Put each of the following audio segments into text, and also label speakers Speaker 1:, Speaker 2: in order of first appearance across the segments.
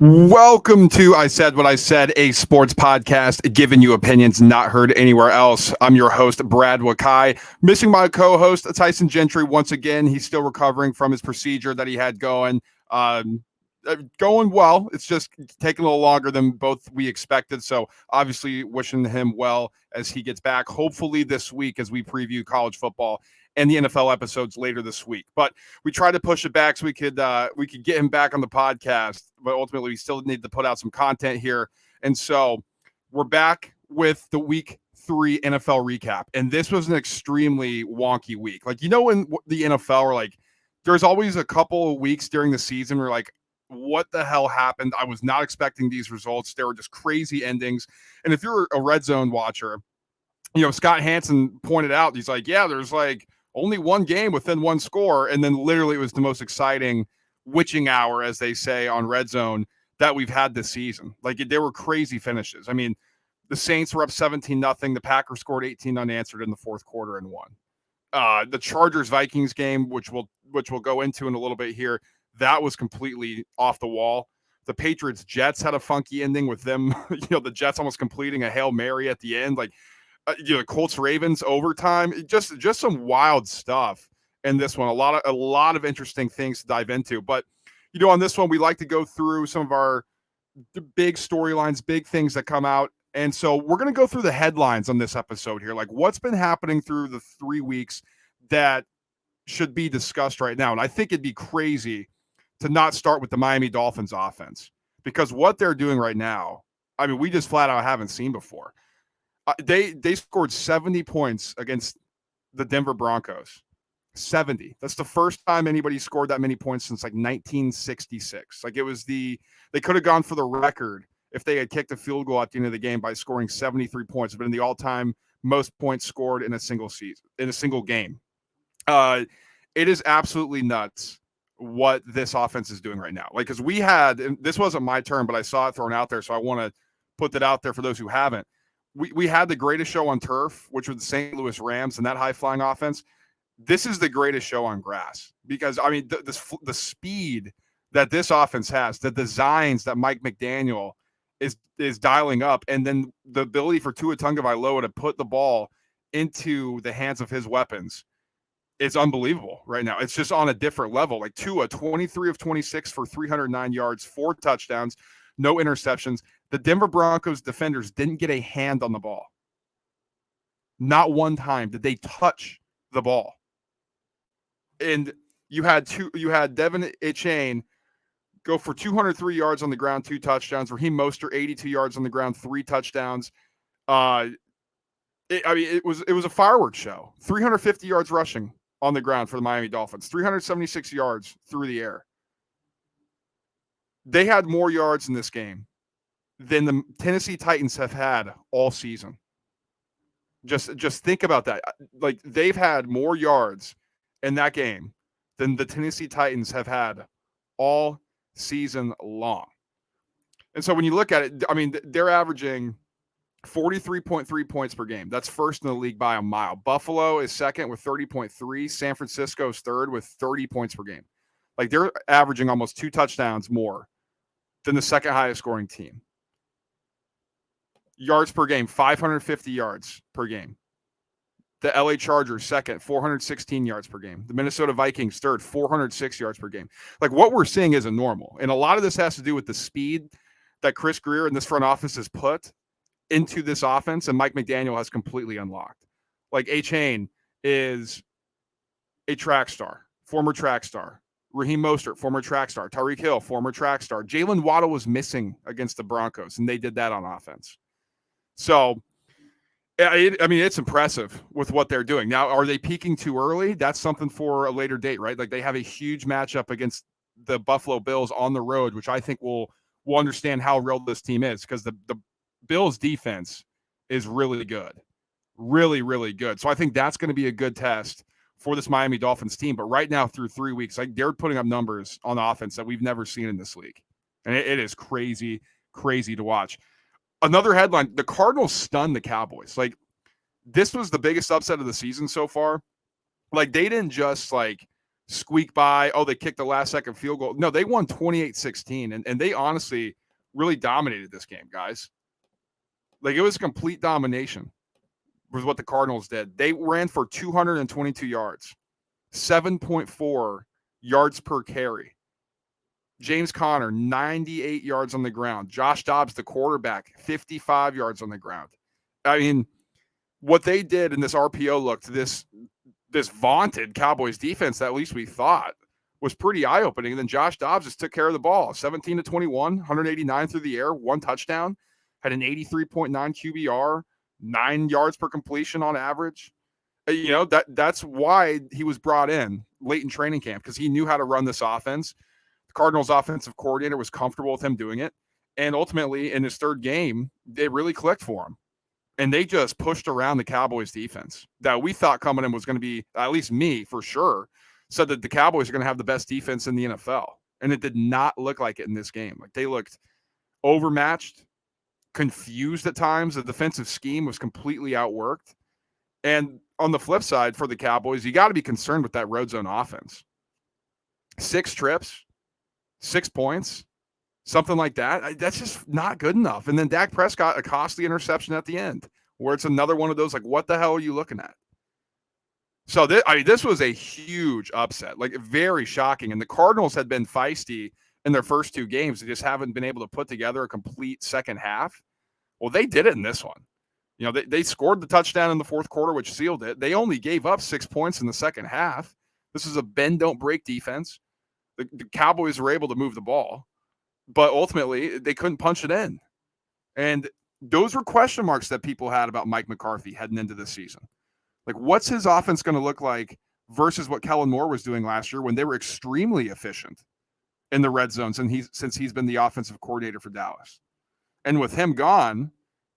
Speaker 1: Welcome to I Said What I Said, a sports podcast giving you opinions not heard anywhere else. I'm your host, Brad Wakai. Missing my co-host, Tyson Gentry, once again. He's still recovering from his procedure that he had going. Going well. It's just taking a little longer than both we expected. So obviously wishing him well as he gets back, hopefully this week as we preview college football and the NFL episodes later this week. But we tried to push it back so we could get him back on the podcast, but ultimately we still need to put out some content here. And so we're back with the week 3 NFL recap. And this was an extremely wonky week. Like, in the NFL, we're like, there's always a couple of weeks during the season where like, what the hell happened? I was not expecting these results. They were just crazy endings. And if you're a red zone watcher, Scott Hansen pointed out, he's like, yeah, there's like only one game within one score. And then literally it was the most exciting witching hour, as they say on Red Zone, that we've had this season. Like, there were crazy finishes. I mean, the Saints were up 17-0. The Packers scored 18 unanswered in the fourth quarter and won. The Chargers-Vikings game, which we'll go into in a little bit here, that was completely off the wall. The Patriots-Jets had a funky ending with them, the Jets almost completing a Hail Mary at the end. Like, Colts-Ravens overtime, just some wild stuff in this one. A lot of interesting things to dive into. But, on this one, we like to go through some of our big storylines, big things that come out. And so we're going to go through the headlines on this episode here, like what's been happening through the 3 weeks that should be discussed right now. And I think it'd be crazy to not start with the Miami Dolphins offense, because what they're doing right now, I mean, we just flat out haven't seen before. They scored 70 points against the Denver Broncos. 70. That's the first time anybody scored that many points since like 1966. Like, they could have gone for the record if they had kicked a field goal at the end of the game by scoring 73 points. It's been the all-time most points scored in a single season, in a single game. It is absolutely nuts what this offense is doing right now. Like, because and this wasn't my term, but I saw it thrown out there, so I want to put that out there for those who haven't. We had the greatest show on turf, which was the St. Louis Rams and that high-flying offense. This is the greatest show on grass, because, I mean, the speed that this offense has, the designs that Mike McDaniel is dialing up, and then the ability for Tua Tagovailoa to put the ball into the hands of his weapons is unbelievable right now. It's just on a different level. Like, Tua, 23 of 26 for 309 yards, 4 touchdowns, no interceptions. The Denver Broncos defenders didn't get a hand on the ball. Not one time did they touch the ball. And you had Devin Achane go for 203 yards on the ground, 2 touchdowns. Raheem Mostert, 82 yards on the ground, 3 touchdowns. It was a fireworks show. 350 yards rushing on the ground for the Miami Dolphins, 376 yards through the air. They had more yards in this game than the Tennessee Titans have had all season. Just think about that. Like, they've had more yards in that game than the Tennessee Titans have had all season long. And so when you look at it, I mean, they're averaging 43.3 points per game. That's first in the league by a mile. Buffalo is second with 30.3. San Francisco is third with 30 points per game. Like, they're averaging almost 2 touchdowns more than the second highest scoring team. Yards per game, 550 yards per game. The LA Chargers, second, 416 yards per game. The Minnesota Vikings, third, 406 yards per game. Like, what we're seeing isn't normal. And a lot of this has to do with the speed that Chris Grier and this front office has put into this offense, and Mike McDaniel has completely unlocked. Like, Achane is a track star, former track star. Raheem Mostert, former track star. Tyreek Hill, former track star. Jalen Waddle was missing against the Broncos, and they did that on offense. So, I mean, it's impressive with what they're doing. Now, are they peaking too early? That's something for a later date, right? Like, they have a huge matchup against the Buffalo Bills on the road, which I think we'll understand how real this team is, because the Bills defense is really good. Really, really good. So I think that's going to be a good test for this Miami Dolphins team. But right now, through 3 weeks, like, they're putting up numbers on offense that we've never seen in this league. And it is crazy, crazy to watch. Another headline, the Cardinals stunned the Cowboys. Like, this was the biggest upset of the season so far. Like, they didn't just, like, squeak by. Oh, they kicked the last second field goal. No, they won 28-16. And they honestly really dominated this game, guys. Like, it was complete domination was what the Cardinals did. They ran for 222 yards, 7.4 yards per carry. James Conner, 98 yards on the ground. Josh Dobbs, the quarterback, 55 yards on the ground. I mean, what they did in this RPO look to this vaunted Cowboys defense that at least we thought was pretty eye-opening. And then Josh Dobbs just took care of the ball. 17-21, 189 through the air, 1 touchdown, had an 83.9 QBR, 9 yards per completion on average. You know, that's why he was brought in late in training camp, because he knew how to run this offense. The Cardinals offensive coordinator was comfortable with him doing it. And ultimately, in his third game, they really clicked for him. And they just pushed around the Cowboys defense that we thought coming in was going to be, at least me for sure, said that the Cowboys are going to have the best defense in the NFL. And it did not look like it in this game. Like, they looked overmatched, confused at times. The defensive scheme was completely outworked. And on the flip side for the Cowboys, you got to be concerned with that red zone offense. 6 trips, 6 points, something like that. That's just not good enough. And then Dak Prescott, a costly interception at the end, where it's another one of those, like, what the hell are you looking at? So this was a huge upset, like very shocking. And the Cardinals had been feisty in their first 2 games. They just haven't been able to put together a complete second half. Well, they did it in this one. You know, they scored the touchdown in the fourth quarter, which sealed it. They only gave up 6 points in the second half. This is a bend, don't break defense. The Cowboys were able to move the ball, but ultimately they couldn't punch it in. And those were question marks that people had about Mike McCarthy heading into this season. Like, what's his offense going to look like versus what Kellen Moore was doing last year when they were extremely efficient in the red zones, and since he's been the offensive coordinator for Dallas. And with him gone,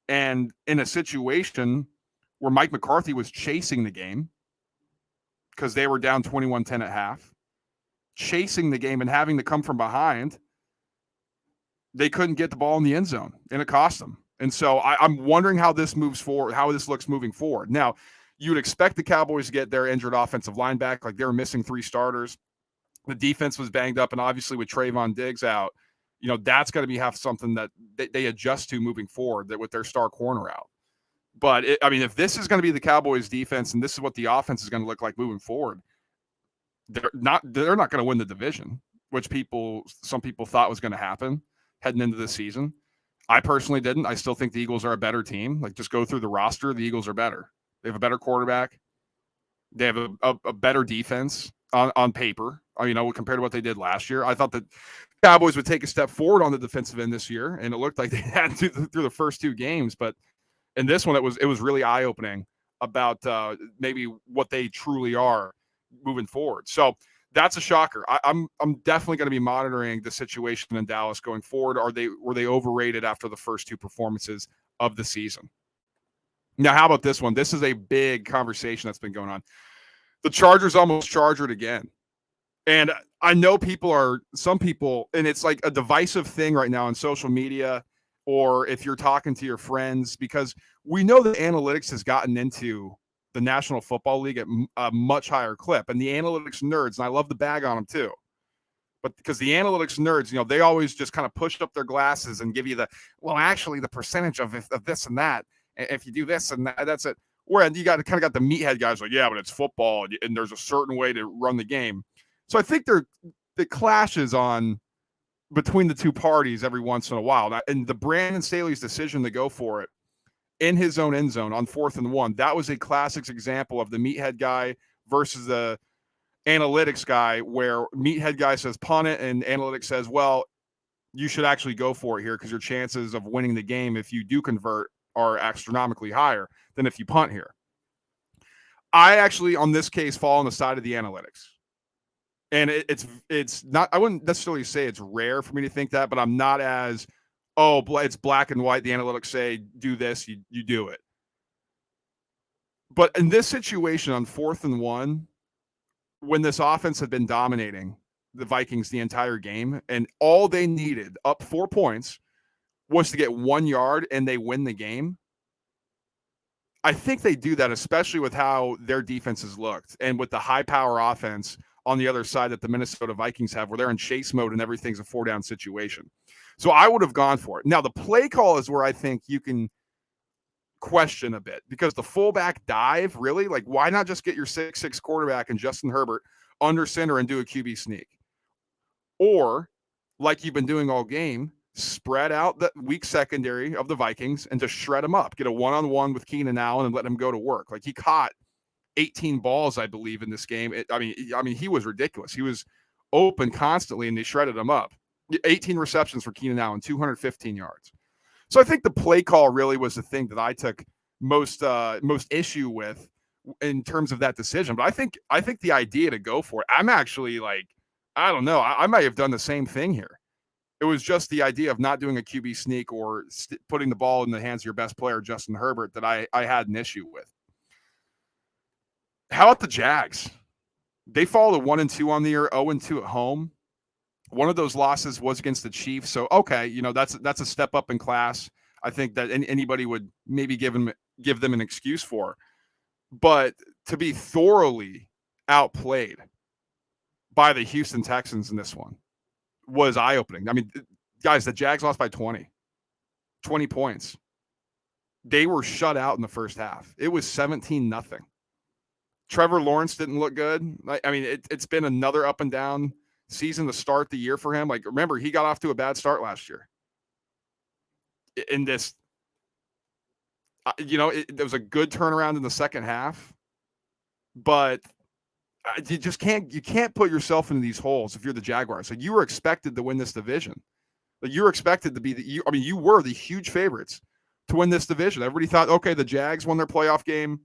Speaker 1: and in a situation where Mike McCarthy was chasing the game because they were down 21-10 at half, chasing the game and having to come from behind, they couldn't get the ball in the end zone, and it cost them. And so I'm wondering how this moves forward, how this looks moving forward. Now, you would expect the Cowboys to get their injured offensive line back. Like, they were missing 3 starters. The defense was banged up, and obviously with Trayvon Diggs out, you know, that's going to have something that they adjust to moving forward, that with their star corner out. But if this is going to be the Cowboys defense and this is what the offense is going to look like moving forward, they're not going to win the division, which some people thought was going to happen heading into this season. I personally didn't. I still think the Eagles are a better team. Like, just go through the roster. The Eagles are better. They have a better quarterback. They have a better defense on paper, you know, compared to what they did last year. I thought that Cowboys would take a step forward on the defensive end this year, and it looked like they had through the first 2 games. But in this one, it was really eye-opening about maybe what they truly are moving forward. So that's a shocker. I'm definitely going to be monitoring the situation in Dallas going forward. Were they overrated after the first 2 performances of the season? Now, how about this one? This is a big conversation that's been going on. The Chargers almost chargered again. And I know some people, and it's like a divisive thing right now on social media, or if you're talking to your friends, because we know that analytics has gotten into the National Football League at a much higher clip. And the analytics nerds, and I love the bag on them too, but because the analytics nerds, you know, they always just kind of push up their glasses and give you actually the percentage of this and that. If you do this and that, that's it. Where you got the meathead guys like, yeah, but it's football and there's a certain way to run the game. So I think the clashes on between the 2 parties every once in a while. And the Brandon Staley's decision to go for it in his own end zone on 4th and 1, that was a classic example of the meathead guy versus the analytics guy, where meathead guy says punt it and analytics says, well, you should actually go for it here because your chances of winning the game if you do convert are astronomically higher than if you punt here. I actually, on this case, fall on the side of the analytics. And it's not, I wouldn't necessarily say it's rare for me to think that, but I'm not as, it's black and white. The analytics say, do this, you do it. But in this situation on 4th and 1, when this offense had been dominating the Vikings the entire game, and all they needed, up 4 points, was to get 1 yard and they win the game. I think they do that, especially with how their defenses looked and with the high power offense on the other side that the Minnesota Vikings have, where they're in chase mode and everything's a 4-down situation. So I would have gone for it. Now, the play call is where I think you can question a bit, because the fullback dive, really, like, why not just get your 6'6" quarterback and Justin Herbert under center and do a QB sneak? Or, like you've been doing all game, spread out the weak secondary of the Vikings and just shred them up. Get a one-on-one with Keenan Allen and let him go to work. Like, he caught 18 balls, I believe, in this game. I mean, he was ridiculous. He was open constantly, and they shredded him up. 18 receptions for Keenan Allen, 215 yards. So I think the play call really was the thing that I took most issue with in terms of that decision. But I think the idea to go for it, I'm actually like, I don't know. I might have done the same thing here. It was just the idea of not doing a QB sneak or putting the ball in the hands of your best player, Justin Herbert, that I had an issue with. How about the Jags? They fall to 1-2 on the year, 0-2 at home. One of those losses was against the Chiefs. So, okay, that's a step up in class. I think that anybody would maybe give them an excuse for. But to be thoroughly outplayed by the Houston Texans in this one was eye-opening. I mean, guys, the Jags lost by 20 points. They were shut out in the first half. It was 17-0. Trevor Lawrence didn't look good. I mean, it's been another up and down season to start the year for him. Like, remember, he got off to a bad start last year. In this, there was a good turnaround in the second half, but you just can't put yourself into these holes if you're the Jaguars. So you were expected to win this division. Like, you were expected to be you were the huge favorites to win this division. Everybody thought, okay, the Jags won their playoff game.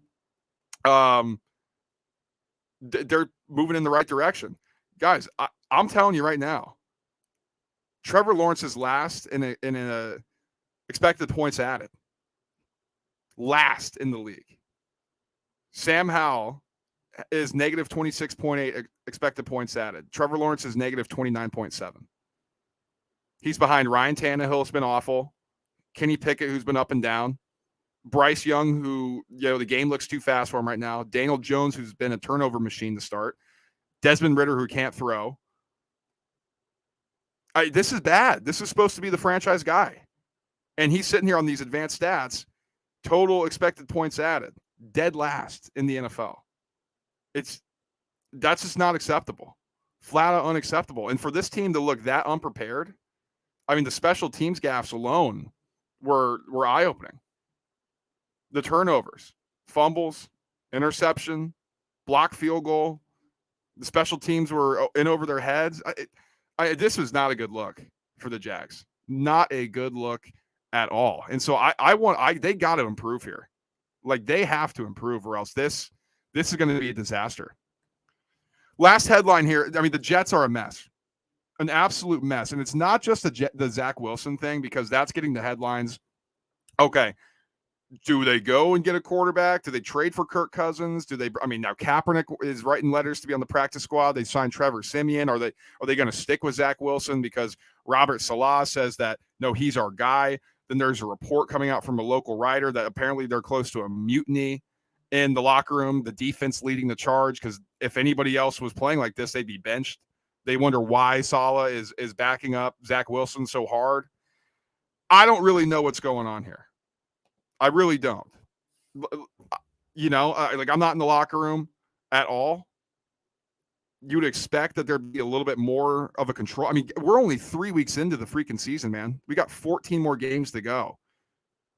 Speaker 1: They're moving in the right direction. Guys, I'm telling you right now, Trevor Lawrence is last in a expected points added. Last in the league. Sam Howell is negative 26.8 expected points added. Trevor Lawrence is negative 29.7. He's behind Ryan Tannehill, who's been awful. Kenny Pickett, who's been up and down. Bryce Young, who, the game looks too fast for him right now. Daniel Jones, who's been a turnover machine to start. Desmond Ridder, who can't throw. This is bad. This is supposed to be the franchise guy. And he's sitting here on these advanced stats. Total expected points added. Dead last in the NFL. That's just not acceptable. Flat out unacceptable. And for this team to look that unprepared, I mean, the special teams gaffes alone were eye-opening. The turnovers, fumbles, interception, block field goal. The special teams were in over their heads. This was not a good look for the Jags. Not a good look at all. And so they got to improve here. Like, they have to improve, or else this is going to be a disaster. Last headline here. I mean, the Jets are a mess, an absolute mess. And it's not just the Zach Wilson thing, because that's getting the headlines. Okay. Do they go and get a quarterback? Do they trade for Kirk Cousins? Now Kaepernick is writing letters to be on the practice squad. They signed Trevor Siemian. Are they going to stick with Zach Wilson because Robert Salah says that, no, he's our guy? Then there's a report coming out from a local writer that apparently they're close to a mutiny in the locker room, the defense leading the charge, because if anybody else was playing like this, they'd be benched. They wonder why Salah is backing up Zach Wilson so hard. I don't really know what's going on here. I really don't. I'm not in the locker room at all. You'd expect that there'd be a little bit more of a control. I mean, we're only 3 weeks into the freaking season, man. We got 14 more games to go.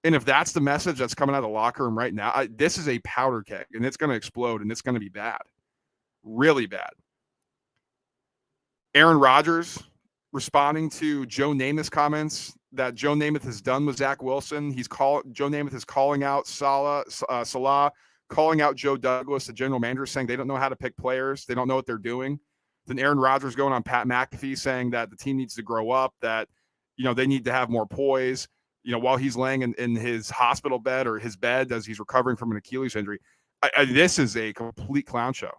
Speaker 1: And if that's the message that's coming out of the locker room right now, this is a powder keg, and it's going to explode, and it's going to be bad. Really bad. Aaron Rodgers responding to Joe Namath's comments that Joe Namath has done with Zach Wilson. Joe Namath is calling out Salah, calling out Joe Douglas, the general manager, saying they don't know how to pick players. They don't know what they're doing. Then Aaron Rodgers going on Pat McAfee saying that the team needs to grow up, that, they need to have more poise, while he's laying in his hospital bed or his bed as he's recovering from an Achilles injury. This is a complete clown show.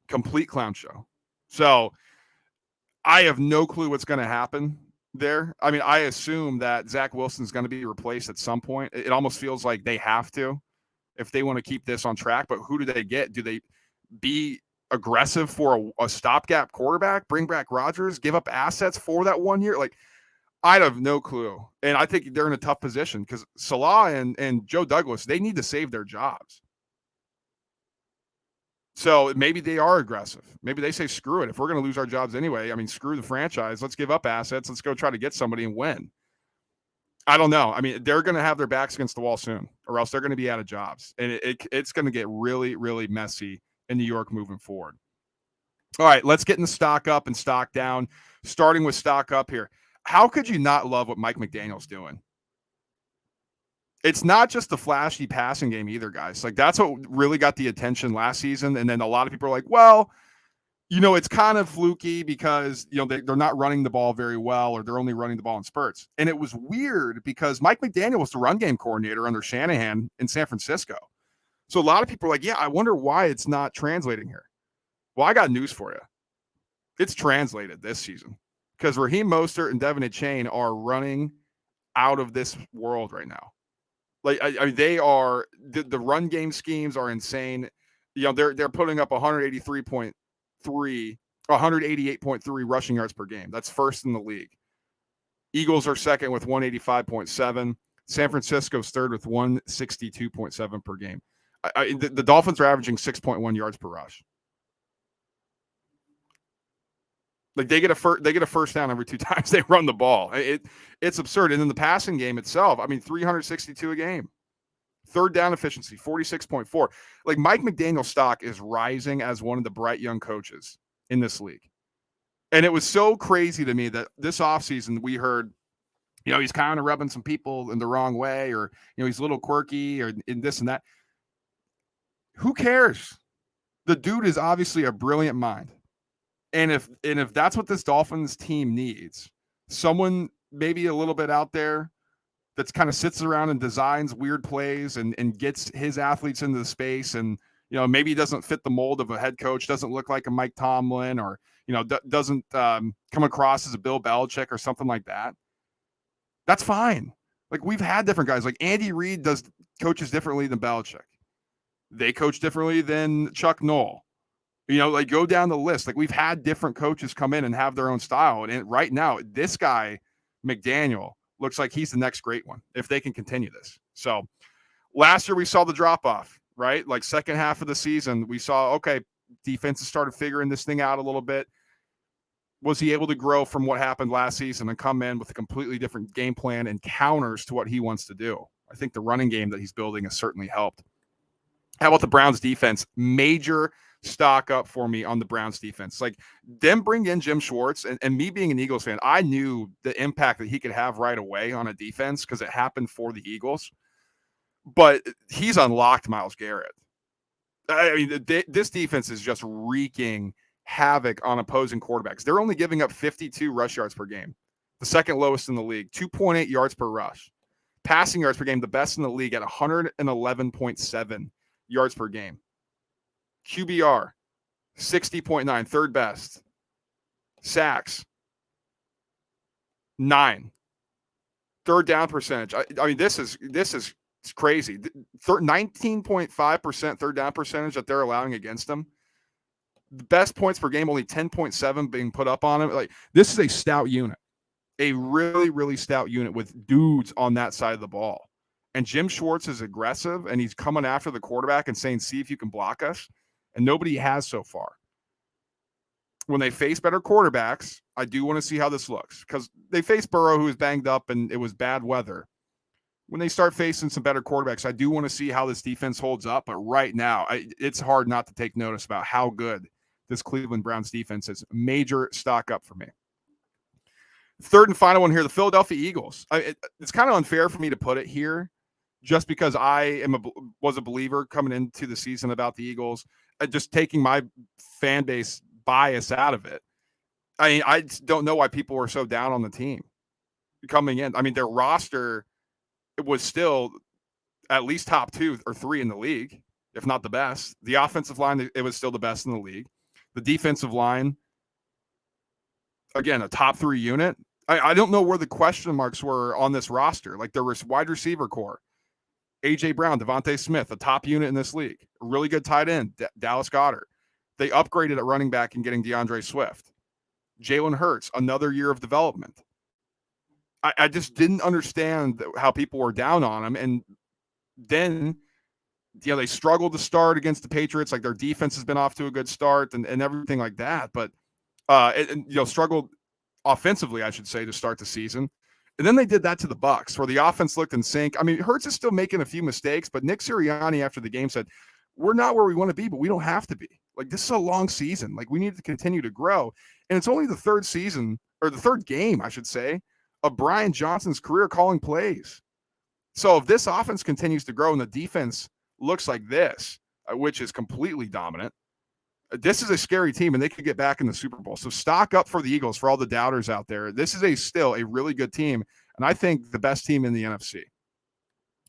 Speaker 1: Complete clown show. So I have no clue what's going to happen there. I mean, I assume that Zach Wilson's going to be replaced at some point. It almost feels like they have to if they want to keep this on track. But who do they get? Do they be aggressive for a stopgap quarterback, bring back Rodgers, give up assets for that 1 year. Like, I have no clue. And I think they're in a tough position because Salah and Joe Douglas, they need to save their jobs. So maybe they are aggressive. Maybe they say, screw it. If we're going to lose our jobs anyway, I mean, screw the franchise. Let's give up assets. Let's go try to get somebody and win. I don't know. I mean, they're going to have their backs against the wall soon, or else they're going to be out of jobs. And it's going to get really, really messy in New York moving forward. All right, let's get in the stock up and stock down, starting with stock up here. How could you not love what Mike McDaniel's doing? It's not just the flashy passing game either, guys. Like, that's what really got the attention last season. And then a lot of people are like, well, it's kind of fluky because, they're not running the ball very well, or they're only running the ball in spurts. And it was weird because Mike McDaniel was the run game coordinator under Shanahan in San Francisco. So a lot of people are like, yeah, I wonder why it's not translating here. Well, I got news for you. It's translated this season because Raheem Mostert and Devin Achane are running out of this world right now. Like, I mean, they are the run game schemes are insane. They're putting up 188.3 rushing yards per game. That's first in the league. Eagles are second with 185.7. San Francisco's third with 162.7 per game. The Dolphins are averaging 6.1 yards per rush. Like, they get a first down every 2 times they run the ball. It's absurd. And then the passing game itself, I mean, 362 a game. Third down efficiency, 46.4. Like, Mike McDaniel's stock is rising as one of the bright young coaches in this league. And it was so crazy to me that this offseason we heard, he's kind of rubbing some people in the wrong way, or, he's a little quirky, or in this and that. Who cares? The dude is obviously a brilliant mind. And if that's what this Dolphins team needs, someone maybe a little bit out there that's kind of sits around and designs weird plays and gets his athletes into the space, and maybe he doesn't fit the mold of a head coach, doesn't look like a Mike Tomlin, or doesn't come across as a Bill Belichick or something like that. That's fine. Like, we've had different guys. Like, Andy Reid coaches differently than Belichick. They coach differently than Chuck Noll. Like, go down the list. Like, we've had different coaches come in and have their own style. And right now, this guy, McDaniel, looks like he's the next great one if they can continue this. So last year we saw the drop off, right? Like, second half of the season, we saw, okay, defenses started figuring this thing out a little bit. Was he able to grow from what happened last season and come in with a completely different game plan and counters to what he wants to do? I think the running game that he's building has certainly helped. How about the Browns defense? Major stock up for me on the Browns defense. Like, them bring in Jim Schwartz, and me being an Eagles fan, I knew the impact that he could have right away on a defense because it happened for the Eagles. But he's unlocked Myles Garrett. I mean, this defense is just wreaking havoc on opposing quarterbacks. They're only giving up 52 rush yards per game, the second lowest in the league, 2.8 yards per rush. Passing yards per game, the best in the league at 111.7 yards per game. QBR, 60.9, third best. Sacks, 9. Third down percentage. I mean, this is crazy. 19.5% third down percentage that they're allowing against them. The best points per game, only 10.7 being put up on it. Like, this is a stout unit, a really, really stout unit with dudes on that side of the ball. And Jim Schwartz is aggressive, and he's coming after the quarterback and saying, see if you can block us. And nobody has so far. When they face better quarterbacks, I do want to see how this looks, because they faced Burrow, who was banged up, and it was bad weather. When they start facing some better quarterbacks, I do want to see how this defense holds up. But right now, it's hard not to take notice about how good this Cleveland Browns defense is. Major stock up for me. Third and final one here, the Philadelphia Eagles. It's kind of unfair for me to put it here, just because I was a believer coming into the season about the Eagles, just taking my fan base bias out of it. I mean, I don't know why people were so down on the team coming in. I mean, their roster, it was still at least top 2 or 3 in the league, if not the best. The offensive line, it was still the best in the league. The defensive line, again, a top 3 unit. I don't know where the question marks were on this roster. Like, there was wide receiver core. A.J. Brown, Devontae Smith, a top unit in this league. A really good tight end, Dallas Goedert. They upgraded at running back and getting DeAndre Swift. Jalen Hurts, another year of development. I just didn't understand how people were down on him. And then, they struggled to start against the Patriots. Like, their defense has been off to a good start and everything like that. But, struggled offensively, I should say, to start the season. And then they did that to the Bucs, where the offense looked in sync. I mean, Hurts is still making a few mistakes, but Nick Sirianni after the game said, we're not where we want to be, but we don't have to be. Like, this is a long season. Like, we need to continue to grow. And it's only the third season, or the third game, I should say, of Brian Johnson's career calling plays. So if this offense continues to grow and the defense looks like this, which is completely dominant, this is a scary team, and they could get back in the Super Bowl. So stock up for the Eagles, for all the doubters out there. This is still a really good team, and I think the best team in the NFC.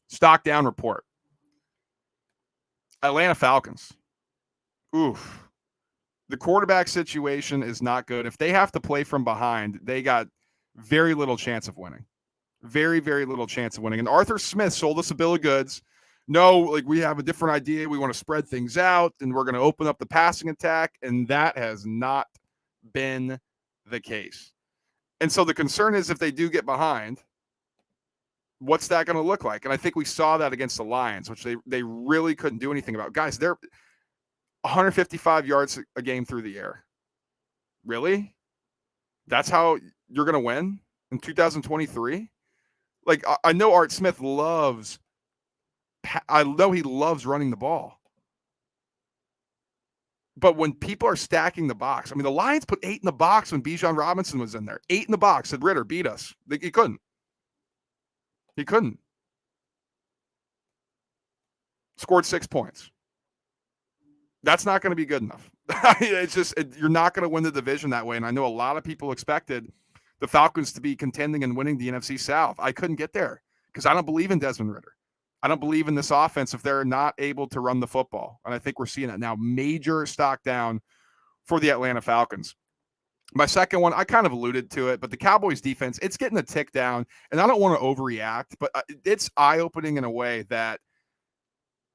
Speaker 1: Stock down report. Atlanta Falcons. Oof. The quarterback situation is not good. If they have to play from behind, they got very little chance of winning. Very, very little chance of winning. And Arthur Smith sold us a bill of goods. No, like, we have a different idea. We want to spread things out, and we're going to open up the passing attack, and that has not been the case. And so the concern is, if they do get behind, what's that going to look like? And I think we saw that against the Lions, which they really couldn't do anything about. Guys, they're 155 yards a game through the air. Really? That's how you're going to win in 2023? Like, I know Art Smith loves running the ball. But when people are stacking the box, I mean, the Lions put 8 in the box when Bijan Robinson was in there. 8 in the box. Said, Ritter, beat us. He couldn't. He couldn't. Scored 6 points. That's not going to be good enough. It's just, you're not going to win the division that way. And I know a lot of people expected the Falcons to be contending and winning the NFC South. I couldn't get there because I don't believe in Desmond Ritter. I don't believe in this offense if they're not able to run the football. And I think we're seeing it now. Major stock down for the Atlanta Falcons. My second one, I kind of alluded to it, but the Cowboys defense, it's getting a tick down. And I don't want to overreact, but it's eye-opening in a way that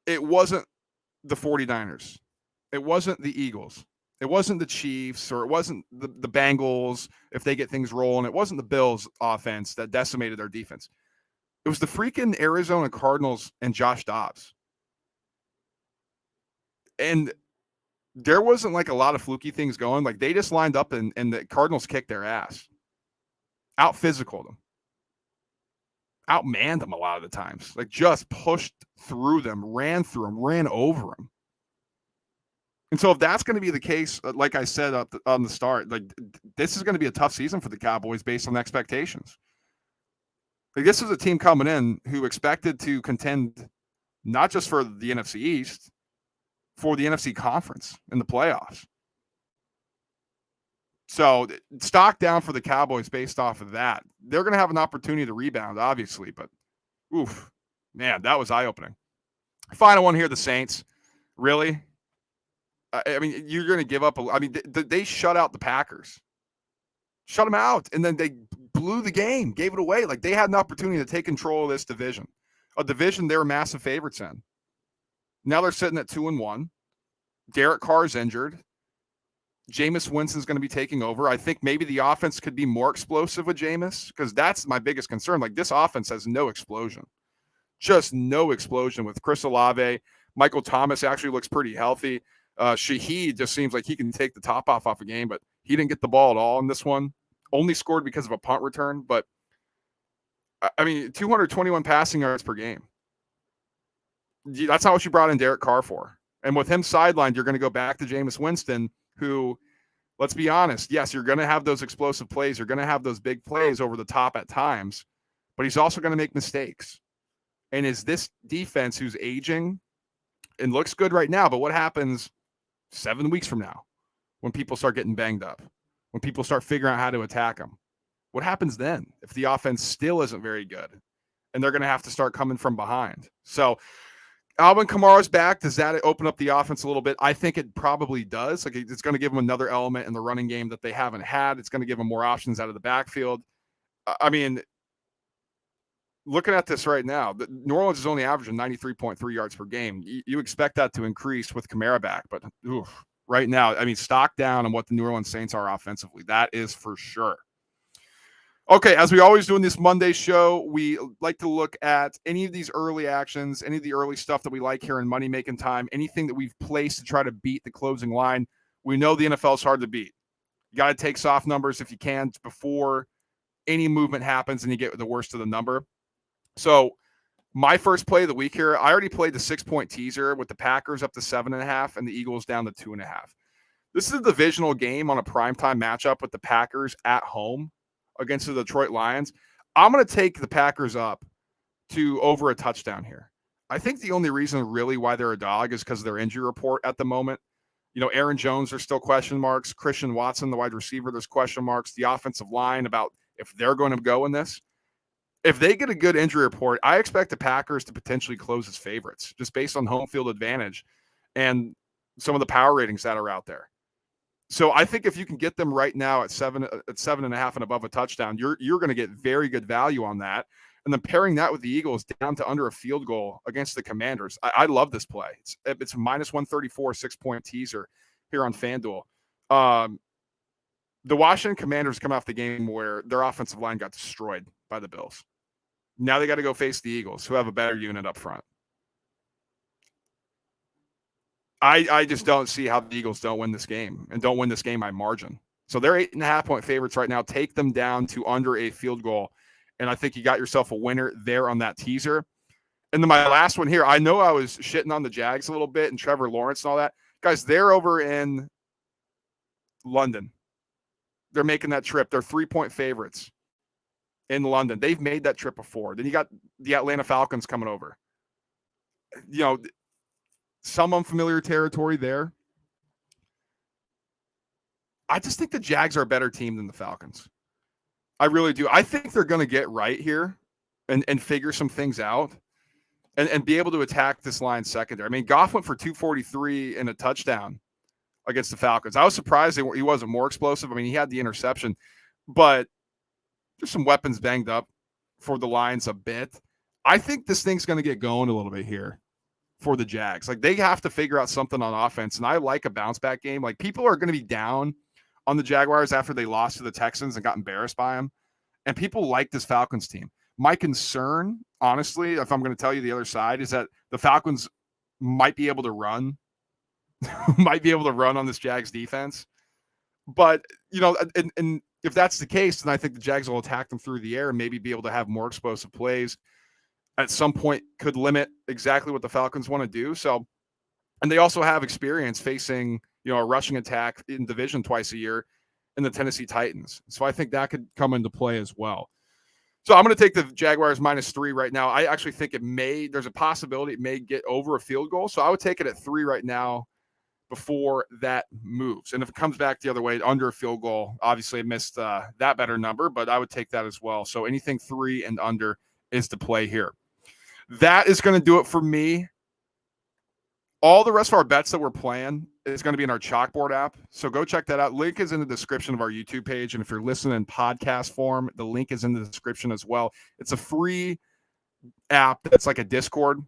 Speaker 1: it wasn't the 49ers. It wasn't the Eagles. It wasn't the Chiefs, or it wasn't the Bengals if they get things rolling. It wasn't the Bills offense that decimated their defense. It was the freaking Arizona Cardinals and Josh Dobbs. And there wasn't like a lot of fluky things going. Like, they just lined up and the Cardinals kicked their ass. Out physicaled them. Outmanned them a lot of the times. Like, just pushed through them, ran through them, ran over them. And so if that's going to be the case, like I said on the start, like, this is going to be a tough season for the Cowboys based on expectations. Like, this is a team coming in who expected to contend not just for the NFC East, for the NFC Conference in the playoffs. So stock down for the Cowboys based off of that. They're going to have an opportunity to rebound, obviously, but oof, man, that was eye-opening. Final one here, the Saints. Really? I mean, you're going to give up. They shut out the Packers. Shut them out. And then they blew the game, gave it away. Like, they had an opportunity to take control of this division. A division they were massive favorites in. Now they're sitting at 2-1. Derek Carr's injured. Jameis Winston's going to be taking over. I think maybe the offense could be more explosive with Jameis, because that's my biggest concern. Like, this offense has no explosion. Just no explosion with Chris Olave. Michael Thomas actually looks pretty healthy. Shaheed just seems like he can take the top off a game, but he didn't get the ball at all in this one. Only scored because of a punt return. But, I mean, 221 passing yards per game. That's not what you brought in Derek Carr for. And with him sidelined, you're going to go back to Jameis Winston, who, let's be honest, yes, you're going to have those explosive plays. You're going to have those big plays over the top at times, but he's also going to make mistakes. And is this defense, who's aging and looks good right now, but what happens 7 weeks from now when people start getting banged up, when people start figuring out how to attack them? What happens then if the offense still isn't very good and they're going to have to start coming from behind? So Alvin Kamara's back. Does that open up the offense a little bit? I think it probably does. Like, it's going to give them another element in the running game that they haven't had. It's going to give them more options out of the backfield. I mean, looking at this right now, New Orleans is only averaging 93.3 yards per game. You expect that to increase with Kamara back, but oof, right now. I mean, stock down on what the New Orleans Saints are offensively. That is for sure. Okay, as we always do in this Monday show, we like to look at any of these early actions, any of the early stuff that we like here in Money Making Time, anything that we've placed to try to beat the closing line. We know the NFL is hard to beat. You got to take soft numbers if you can before any movement happens and you get the worst of the number. So my first play of the week here, I already played the 6-point teaser with the Packers up to 7.5 and the Eagles down to 2.5. This is a divisional game on a primetime matchup with the Packers at home against the Detroit Lions. I'm going to take the Packers up to over a touchdown here. I think the only reason really why they're a dog is because of their injury report at the moment. You know, Aaron Jones, there's still question marks. Christian Watson, the wide receiver, there's question marks. The offensive line about if they're going to go in this. If they get a good injury report, I expect the Packers to potentially close as favorites just based on home field advantage and some of the power ratings that are out there. So I think if you can get them right now at 7.5 and above a touchdown, you're going to get very good value on that. And then pairing that with the Eagles down to under a field goal against the Commanders, I love this play. It's minus 134, 6-point teaser here on FanDuel. The Washington Commanders come off the game where their offensive line got destroyed by the Bills. Now they got to go face the Eagles, who have a better unit up front. I just don't see how the Eagles don't win this game and don't win this game by margin. So they're 8.5-point favorites right now. Take them down to under a field goal. And I think you got yourself a winner there on that teaser. And then my last one here, I know I was shitting on the Jags a little bit and Trevor Lawrence and all that. Guys, they're over in London. They're making that trip. They're 3-point favorites in London. They've made that trip before. Then you got the Atlanta Falcons coming over. You know, some unfamiliar territory there. I just think the Jags are a better team than the Falcons. I really do. I think they're going to get right here and figure some things out and be able to attack this line secondary. I mean, Goff went for 243 and a touchdown against the Falcons. I was surprised he wasn't more explosive. I mean, he had the interception, but there's some weapons banged up for the Lions a bit. I think this thing's going to get going a little bit here for the Jags. Like, they have to figure out something on offense, and I like a bounce back game. Like, people are going to be down on the Jaguars after they lost to the Texans and got embarrassed by them, and people like this Falcons team. My concern, honestly, if I'm going to tell you the other side, is that the Falcons might be able to run, on this Jags defense. But, you know, and if that's the case, then I think the Jags will attack them through the air and maybe be able to have more explosive plays. At some point could limit exactly what the Falcons want to do. So, and they also have experience facing, you know, a rushing attack in division twice a year in the Tennessee Titans. So I think that could come into play as well. So I'm going to take the Jaguars -3 right now. I actually think there's a possibility it may get over a field goal. So I would take it at 3 right now before that moves. And if it comes back the other way, under a field goal, obviously I missed that better number, but I would take that as well. So anything 3 and under is the play here. That is going to do it for me. All the rest of our bets that we're playing is going to be in our Chalkboard app. So go check that out. Link is in the description of our YouTube page. And if you're listening in podcast form, the link is in the description as well. It's a free app that's like a Discord.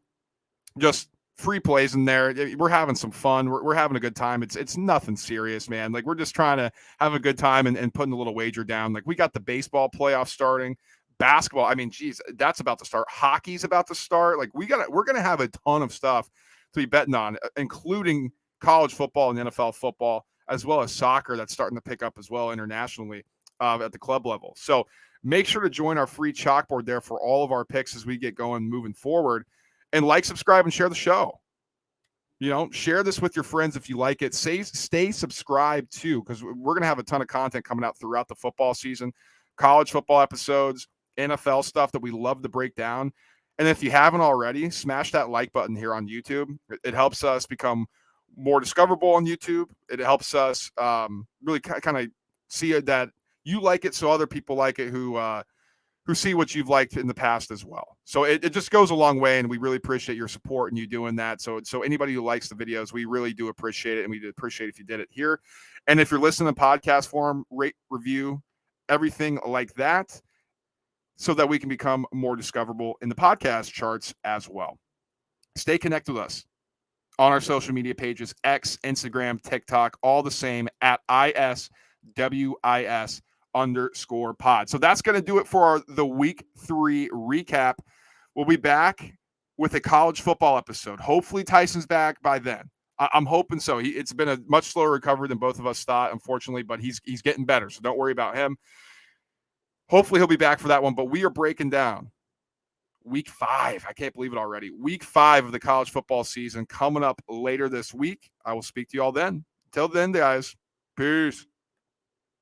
Speaker 1: Just free plays in there. We're having some fun. We're having a good time. It's nothing serious, man. Like, we're just trying to have a good time and putting a little wager down. Like, we got the baseball playoff starting. Basketball, I mean, geez, that's about to start. Hockey's about to start. Like, we're gonna have a ton of stuff to be betting on, including college football and NFL football, as well as soccer that's starting to pick up as well internationally at the club level. So make sure to join our free Chalkboard there for all of our picks as we get going moving forward. And like, subscribe, and share the show. You know, share this with your friends if you like it. Stay subscribed too, because we're gonna have a ton of content coming out throughout the football season, college football episodes, NFL stuff that we love to break down. And if you haven't already, smash that like button here on YouTube. It helps us become more discoverable on YouTube. It helps us really kind of see that you like it, so other people like it who see what you've liked in the past as well. So it just goes a long way, and we really appreciate your support and you doing that. So anybody who likes the videos, we really do appreciate it, and we'd appreciate if you did it here. And if you're listening in podcast form, rate, review, everything like that, so that we can become more discoverable in the podcast charts as well. Stay connected with us on our social media pages, X, Instagram, TikTok, all the same at ISWIS_pod. So that's going to do it for the week 3 recap. We'll be back with a college football episode. Hopefully Tyson's back by then. I'm hoping so. It's been a much slower recovery than both of us thought, unfortunately, but he's getting better, so don't worry about him. Hopefully he'll be back for that one, but we are breaking down week 5. I can't believe it already. Week 5 of the college football season coming up later this week. I will speak to you all then. Till then, guys, peace.